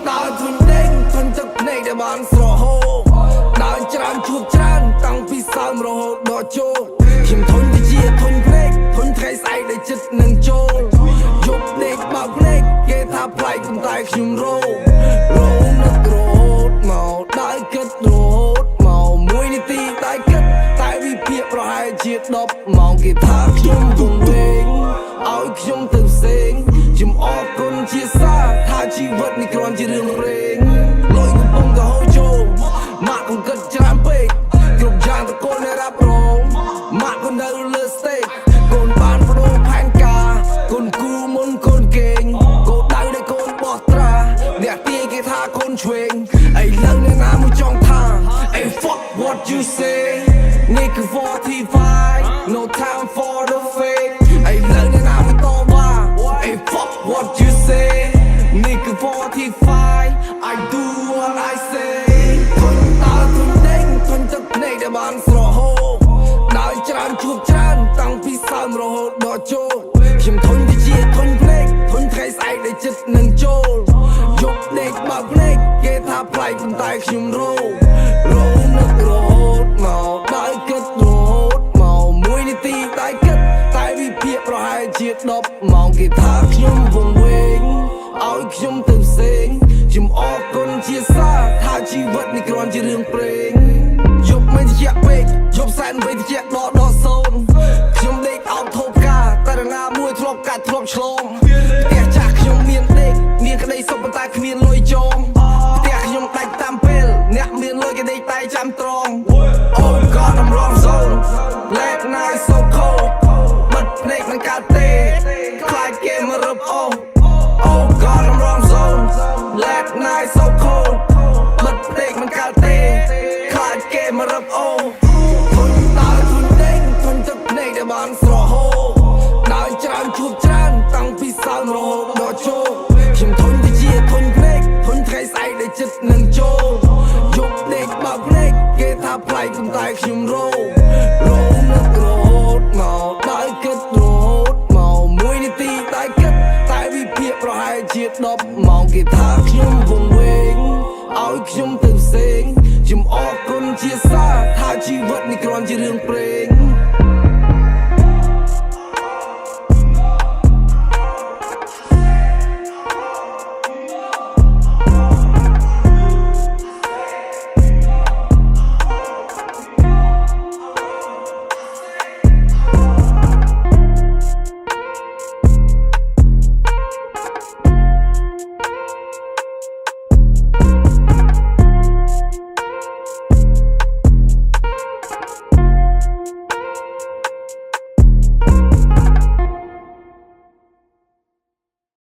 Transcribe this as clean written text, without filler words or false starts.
តើធុញដេញធុញទឹកភ្នែកដែលបានស្រហូបដើរច្រើនជួបច្រើនតាំងពីសើមរហូតដល់ចូលខ្ញុំធុញទៅជាធុញភ្នែកធុញថ្ងៃស្អែកដែលចិត្តនឹងចូលយប់ដេកបើកភ្នែកគេថាប្លែកប៉ុន្តែខ្ញុំរោនឹករហូតមកដើរគិតរហូតមកមួយនាទីតែគិតតែវិភាគប្រហែលជា10ម៉ោងគេថាខ្ញុំវង្វេងឲ្យខ្ញុំទៅផ្សេងខ្ញុំអរគុណជាសាថាជីវិតនេះគ្រាន់ជារឿងព្រេងលុយកំពុងទៅហូរចូលម៉ាក់កុំគិតច្រើនពេកគ្រប់យ៉ាងតកូននៅរ៉ាប់រងម៉ាក់កូននៅលើស្តេចកូនបានបដូរផែនការកូនគូមុនកូនគេងកូនដៅដែលកូនបោះត្រាអ្នកទាយគេថាកូនឆ្វេងឥឡូវអ្នកណាមួយចង់ថា Hey fuck what you say Nigga 45 no time for the fake ឥឡូវអ្នកណាមួយតបថា Hey fuck what you say Nigga 45 I do what I say ធុញតើធុញដេញធុញទឹកភ្នែកដែលបានស្រហូបដើរច្រើនជួបច្រើនតាំងពីសើមរហូតដល់ចូលខ្ញុំធុញទៅជាធុញភ្នែកធុញថ្ងៃស្អែកដែលចិត្តនឹងចូលយប់ដេកបើកភ្នែកគេថាប្លែកប៉ុន្តែខ្ញុំរោនឹករហូតមកដើរគិតរហូតមកមួយនាទីតែគិតតែវិភាគប្រហែលជា10ម៉ោងគេថាខ្ញុំវង្វេងឲ្យខ្ញុំទៅផ្សេងខ្ញុំអរគុណជាសាថាជីវិតនេះគ្រាន់ជារឿងព្រេងយប់មិនត្រជាក់ពេកយប់សែនវេទត្រជាក់ដល់សូនខ្ញុំដេកអោបធូបការតែរណាមួយធ្លាប់កាត់ធ្លាប់ឆ្លងផ្ទះចាស់ខ្ញុំមានដេកមានក្តីសុខប៉ុន្តែគ្មានលុយចងផ្ទះខ្ញុំដាច់តាមពេលអ្នកមានលុយគេដេកតែចាំត្រង់ Oh God I'm wrong zone Late night so cold បិទភ្នែកមិនកើតទេខ្លាចគេមករឹបអូOh God I'm wrong zone Late night so cold បិទភ្នែកមិនកើតទេខ្លាចគេមករឹបអូធុញតើធុញដេញធុញទឹកភ្នែកដែលបានស្រហូបដើរច្រើនជួបច្រើនតាំងពីសើមរហូតដល់ចូលខ្ញុំធុញទៅជាធុញភ្នែកធុញថ្ងៃស្អែកដែលចិត្តនឹងចូលយប់ដេកបើកភ្នែកគេថាប្លែកប៉ុន្តែខ្ញុំរោនឹករហូតមកដើរគិតរហូតមកមួយនាទីតែគិតតែវិភាគប្រហែលជា10ម៉ោងគេថាខ្ញុំវង្វេងឲ្យខ្ញុំទៅផ្សេងខ្ញុំអរគុណជាសាថាជីវិតនេះគ្រាន់ជារឿងព្រេ